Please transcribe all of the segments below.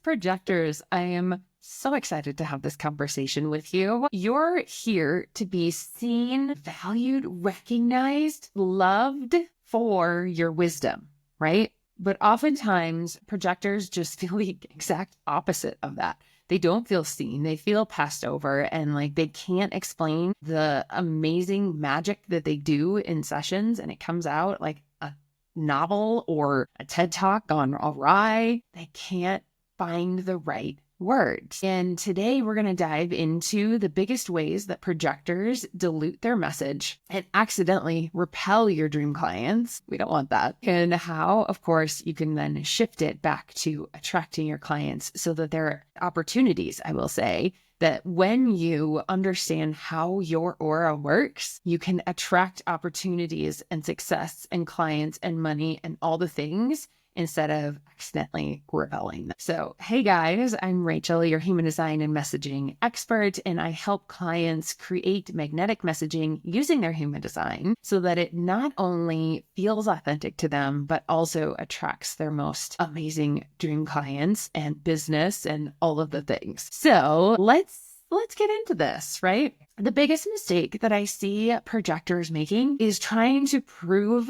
Projectors. I am so excited to have this conversation with you. You're here to be seen, valued, recognized, loved for your wisdom, right? But oftentimes projectors just feel the exact opposite of that. They don't feel seen. They feel passed over, and like they can't explain the amazing magic that they do in sessions, and it comes out like a novel or a TED Talk gone awry. They can't find the right words. And today we're going to dive into the biggest ways that projectors dilute their message and accidentally repel your dream clients. We don't want that. And how, of course, you can then shift it back to attracting your clients so that there are opportunities, I will say, that when you understand how your aura works, you can attract opportunities and success and clients and money and all the things instead of accidentally repelling them. So, hey guys, I'm Rachel, your human design and messaging expert, and I help clients create magnetic messaging using their human design so that it not only feels authentic to them, but also attracts their most amazing dream clients and business and all of the things. So let's get into this, right? The biggest mistake that I see projectors making is trying to prove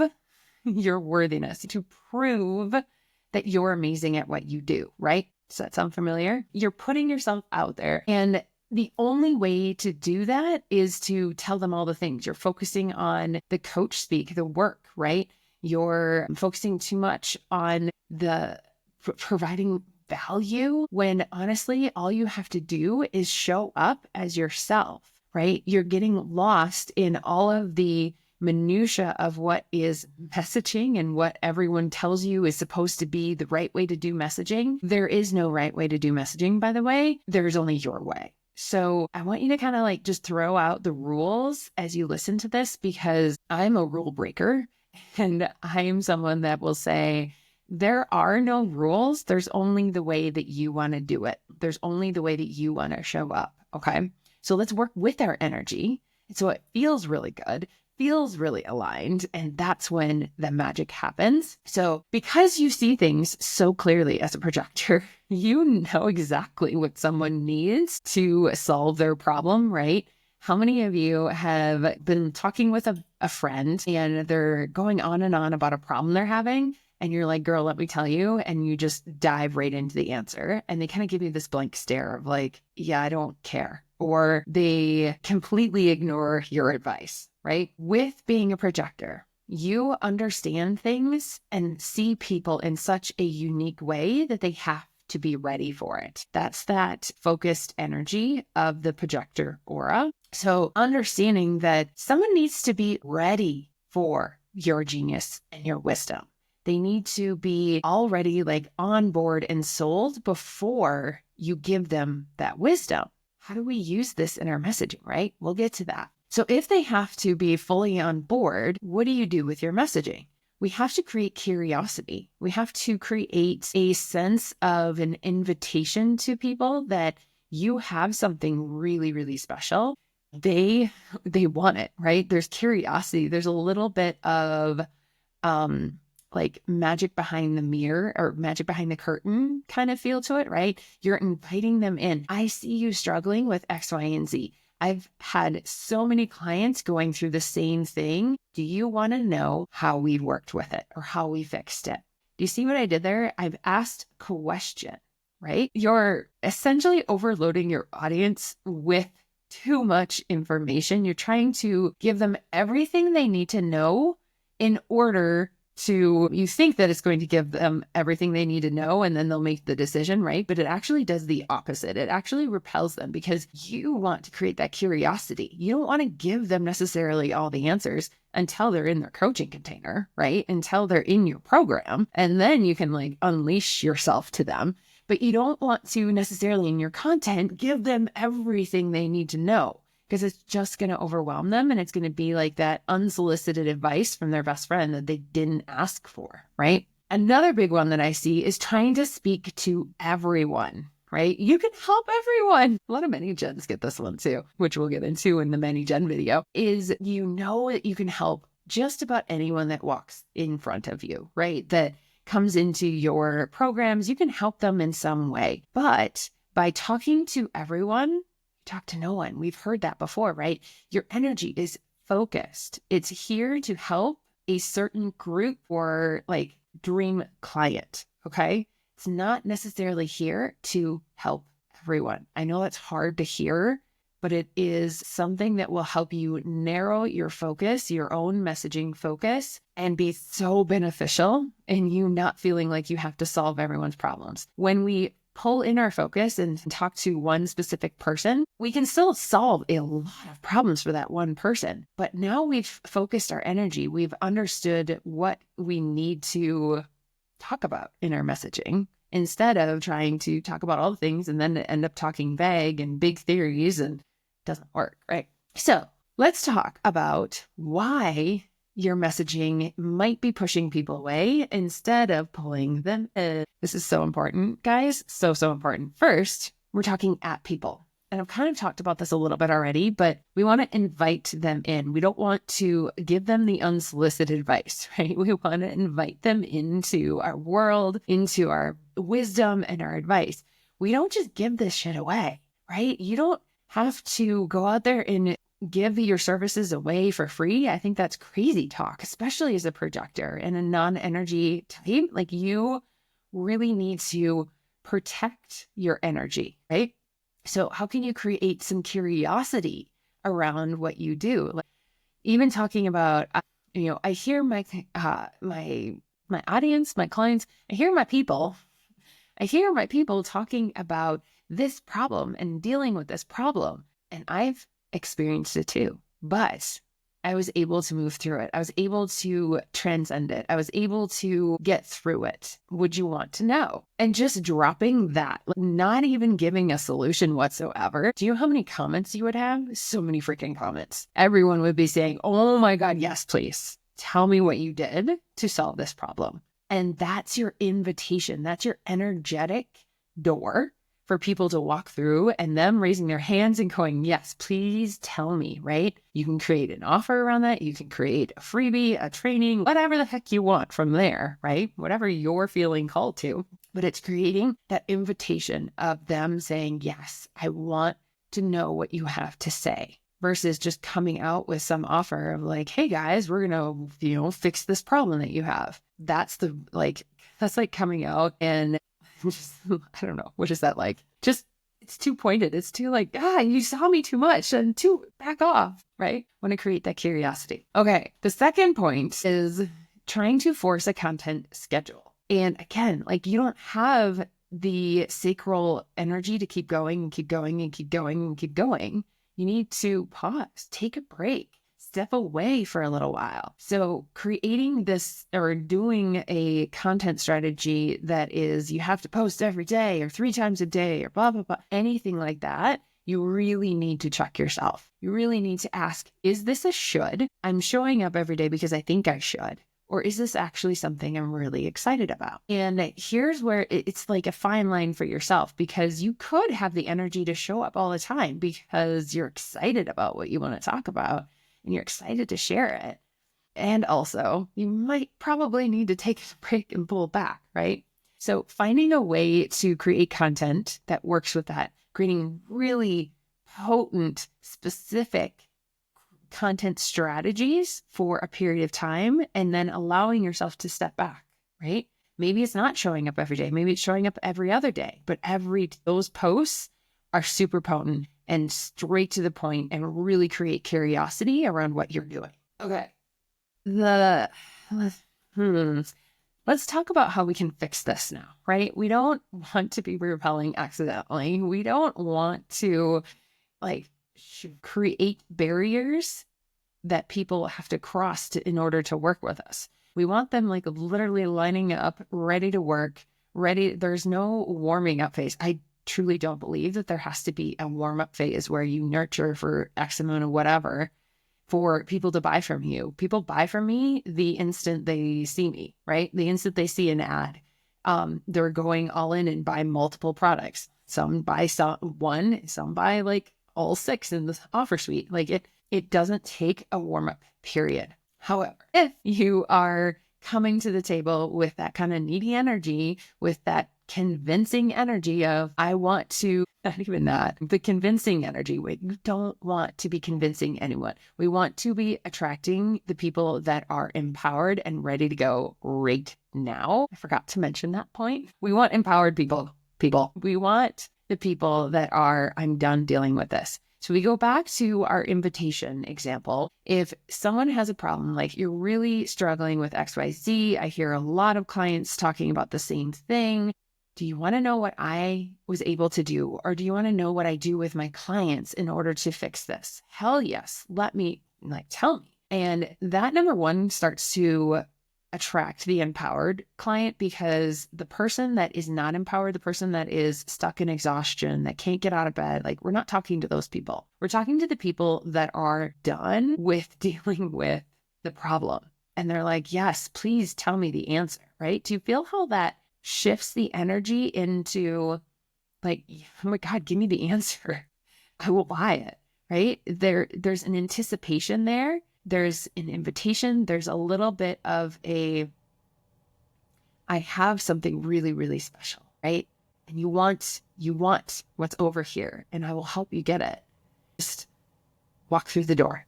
your worthiness, to prove that you're amazing at what you do, right? Does that sound familiar? You're putting yourself out there. And the only way to do that is to tell them all the things. You're focusing on the coach speak, the work, right? You're focusing too much on the providing value when honestly, all you have to do is show up as yourself, right? You're getting lost in all of the minutia of what is messaging and what everyone tells you is supposed to be the right way to do messaging. There is no right way to do messaging, by the way. There's only your way. So I want you to kind of like just throw out the rules as you listen to this, because I'm a rule breaker and I am someone that will say, there are no rules. There's only the way that you want to do it. There's only the way that you want to show up. Okay. So let's work with our energy. So it feels really good, feels really aligned. And that's when the magic happens. So because you see things so clearly as a projector, you know exactly what someone needs to solve their problem, right? How many of you have been talking with a friend and they're going on and on about a problem they're having? And you're like, girl, let me tell you. And you just dive right into the answer. And they kind of give you this blank stare of like, yeah, I don't care. Or they completely ignore your advice, right? With being a projector, you understand things and see people in such a unique way that they have to be ready for it. That's that focused energy of the projector aura. So understanding that someone needs to be ready for your genius and your wisdom. They need to be already like on board and sold before you give them that wisdom. How do we use this in our messaging, right? We'll get to that. So if they have to be fully on board, what do you do with your messaging? We have to create curiosity. We have to create a sense of an invitation to people that you have something really, really special. They want it, right? There's curiosity. There's a little bit of, like magic behind the mirror or magic behind the curtain kind of feel to it, right? You're inviting them in. I see you struggling with X, Y, and Z. I've had so many clients going through the same thing. Do you want to know how we worked with it or how we fixed it? Do you see what I did there? I've asked a question, right? You're essentially overloading your audience with too much information. You're trying to give them everything they need to know in order to, you think that it's going to give them everything they need to know and then they'll make the decision, right? But it actually does the opposite. It actually repels them because you want to create that curiosity. You don't want to give them necessarily all the answers until they're in their coaching container, right? Until they're in your program. And then you can like unleash yourself to them. But you don't want to necessarily in your content give them everything they need to know, because it's just going to overwhelm them. And it's going to be like that unsolicited advice from their best friend that they didn't ask for, right? Another big one that I see is trying to speak to everyone, right? You can help everyone. A lot of many gens get this one too, which we'll get into in the many gen video, is you know that you can help just about anyone that walks in front of you, right? That comes into your programs, you can help them in some way. But by talking to everyone, you talk to no one. We've heard that before, right? Your energy is focused. It's here to help a certain group or like dream client. Okay. It's not necessarily here to help everyone. I know that's hard to hear, but it is something that will help you narrow your focus, your own messaging focus, and be so beneficial in you not feeling like you have to solve everyone's problems. When we pull in our focus and talk to one specific person, we can still solve a lot of problems for that one person. But now we've focused our energy. We've understood what we need to talk about in our messaging instead of trying to talk about all the things and then end up talking vague and big theories, and it doesn't work, right? So let's talk about why your messaging might be pushing people away instead of pulling them in. This is so important, guys. So important. First, we're talking at people. And I've kind of talked about this a little bit already, but we want to invite them in. We don't want to give them the unsolicited advice, right? We want to invite them into our world, into our wisdom and our advice. We don't just give this shit away, right? You don't have to go out there and give your services away for free. I think that's crazy talk, especially as a projector and a non-energy type. Like, you really need to protect your energy, right? So how can you create some curiosity around what you do? Like, even talking about, I hear my audience, my clients, I hear my people talking about this problem and dealing with this problem. And I've experienced it too, but I was able to move through it. I was able to transcend it. I was able to get through it. Would you want to know? And just dropping that, not even giving a solution whatsoever. Do you know how many comments you would have? So many freaking comments. Everyone would be saying, oh my God, yes, please. Tell me what you did to solve this problem. And that's your invitation. That's your energetic door for people to walk through, and them raising their hands and going, yes, please tell me, right? You can create an offer around that. You can create a freebie, a training, whatever the heck you want from there, right? Whatever you're feeling called to. But it's creating that invitation of them saying, yes, I want to know what you have to say, versus just coming out with some offer of like, hey guys, we're going to, fix this problem that you have. That's like coming out and I don't know. What is that like? Just, it's too pointed. It's too like, you saw me too much and too back off, right? Want to create that curiosity. Okay. The second point is trying to force a content schedule. And again, like, you don't have the sacral energy to keep going and keep going and keep going and keep going. You need to pause, take a break, step away for a little while. So creating this or doing a content strategy that is, you have to post every day or 3 times a day or blah, blah, blah, anything like that, you really need to check yourself. You really need to ask, is this a should? I'm showing up every day because I think I should. Or is this actually something I'm really excited about? And here's where it's like a fine line for yourself, because you could have the energy to show up all the time because you're excited about what you want to talk about and you're excited to share it. And also, you might probably need to take a break and pull back, right? So finding a way to create content that works with that, creating really potent, specific content strategies for a period of time, and then allowing yourself to step back, right? Maybe it's not showing up every day. Maybe it's showing up every other day, but those posts are super potent and straight to the point and really create curiosity around what you're doing. Okay. Let's talk about how we can fix this now, right? We don't want to be repelling accidentally. We don't want to create barriers that people have to cross in order to work with us. We want them literally lining up, ready to work, ready. There's no warming up phase. I truly don't believe that there has to be a warm-up phase where you nurture for X amount of whatever for people to buy from you. People buy from me the instant they see me, right? The instant they see an ad. They're going all in and buy multiple products. Some buy one, some buy all 6 in the offer suite. It doesn't take a warm-up period. However, if you are coming to the table with that kind of needy energy, with that convincing energy of, I want to, not even that, the convincing energy. We don't want to be convincing anyone. We want to be attracting the people that are empowered and ready to go right now. I forgot to mention that point. We want empowered people. We want the people that are, I'm done dealing with this. So we go back to our invitation example. If someone has a problem, like you're really struggling with XYZ, I hear a lot of clients talking about the same thing. Do you want to know what I was able to do? Or do you want to know what I do with my clients in order to fix this? Hell yes. Tell me. And that number one starts to attract the empowered client, because the person that is not empowered, the person that is stuck in exhaustion, that can't get out of bed, like, we're not talking to those people. We're talking to the people that are done with dealing with the problem. And they're like, yes, please tell me the answer, right? Do you feel how that shifts the energy into like, oh my God, give me the answer. I will buy it, right? There's an anticipation there. There's an invitation. There's a little bit of I have something really, really special, right? And you want what's over here, and I will help you get it. Just walk through the door.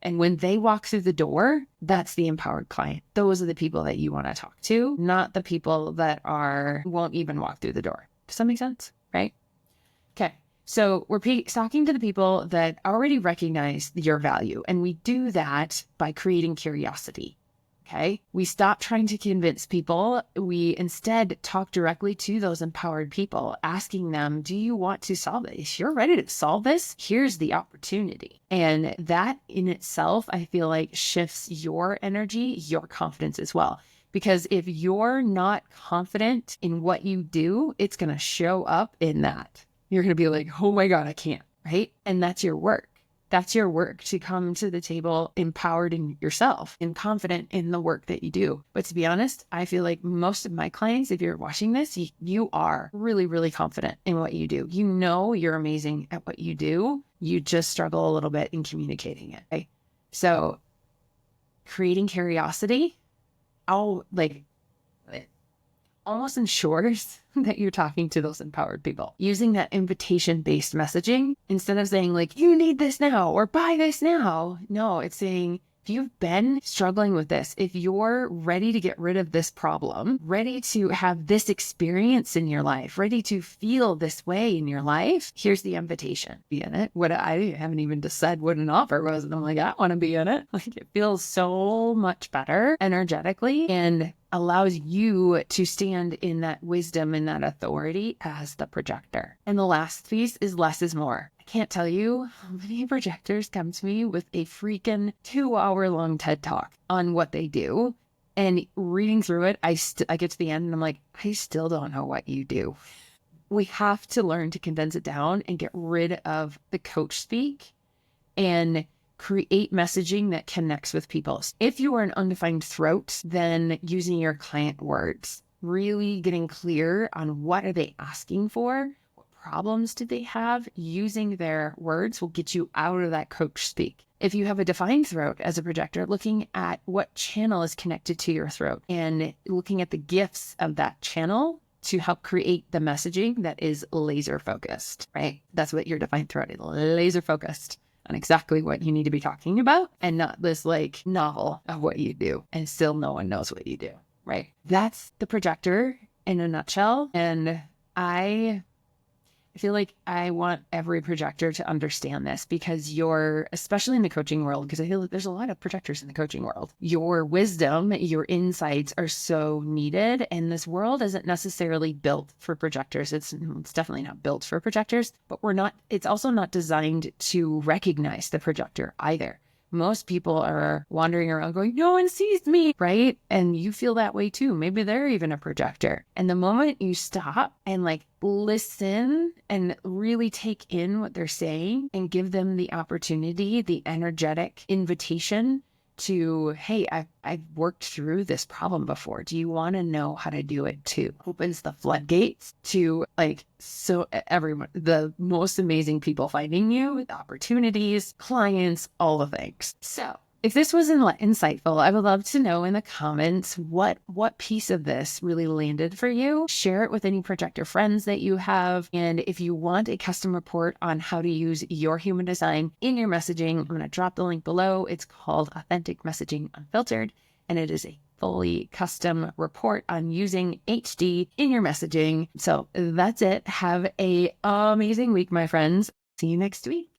And when they walk through the door, that's the empowered client. Those are the people that you want to talk to, not the people that won't even walk through the door. Does that make sense? Right? Okay. So we're talking to the people that already recognize your value. And we do that by creating curiosity. Okay. We stop trying to convince people. We instead talk directly to those empowered people, asking them, do you want to solve it? If you're ready to solve this, here's the opportunity. And that in itself, I feel like shifts your energy, your confidence as well. Because if you're not confident in what you do, it's going to show up in that. You're going to be like, oh my God, I can't, right? And that's your work. That's your work, to come to the table empowered in yourself and confident in the work that you do. But to be honest, I feel like most of my clients, if you're watching this, you are really, really confident in what you do. You know you're amazing at what you do. You just struggle a little bit in communicating it. Okay? So creating curiosity, almost ensures that you're talking to those empowered people. Using that invitation-based messaging, instead of saying like, you need this now or buy this now. No, it's saying, if you've been struggling with this, if you're ready to get rid of this problem, ready to have this experience in your life, ready to feel this way in your life, here's the invitation. Be in it. I haven't even decided what an offer was. And I'm like, I want to be in it. Like, it feels so much better energetically and allows you to stand in that wisdom and that authority as the projector. And the last piece is less is more. I can't tell you how many projectors come to me with a freaking 2-hour-long TED Talk on what they do. And reading through it, I get to the end and I'm like, I still don't know what you do. We have to learn to condense it down and get rid of the coach speak and create messaging that connects with people. If you are an undefined throat, then using your client words, really getting clear on what are they asking for, what problems do they have, using their words will get you out of that coach speak. If you have a defined throat as a projector, looking at what channel is connected to your throat and looking at the gifts of that channel to help create the messaging that is laser focused, right? That's what your defined throat is, laser focused on exactly what you need to be talking about, and not this like novel of what you do and still no one knows what you do, right? That's the projector in a nutshell. And I feel like I want every projector to understand this, because especially in the coaching world, because I feel like there's a lot of projectors in the coaching world. Your wisdom, your insights are so needed. And this world isn't necessarily built for projectors. It's definitely not built for projectors, but it's also not designed to recognize the projector either. Most people are wandering around going, no one sees me, right? And you feel that way too. Maybe they're even a projector. And the moment you stop and like listen and really take in what they're saying and give them the opportunity, the energetic invitation to, hey, I've worked through this problem before. Do you want to know how to do it too? Opens the floodgates to everyone, the most amazing people finding you, with opportunities, clients, all the things. So If this was insightful, I would love to know in the comments what piece of this really landed for you. Share it with any projector friends that you have. And if you want a custom report on how to use your human design in your messaging, I'm going to drop the link below. It's called Authentic Messaging Unfiltered, and it is a fully custom report on using HD in your messaging. So that's it. Have an amazing week, my friends. See you next week.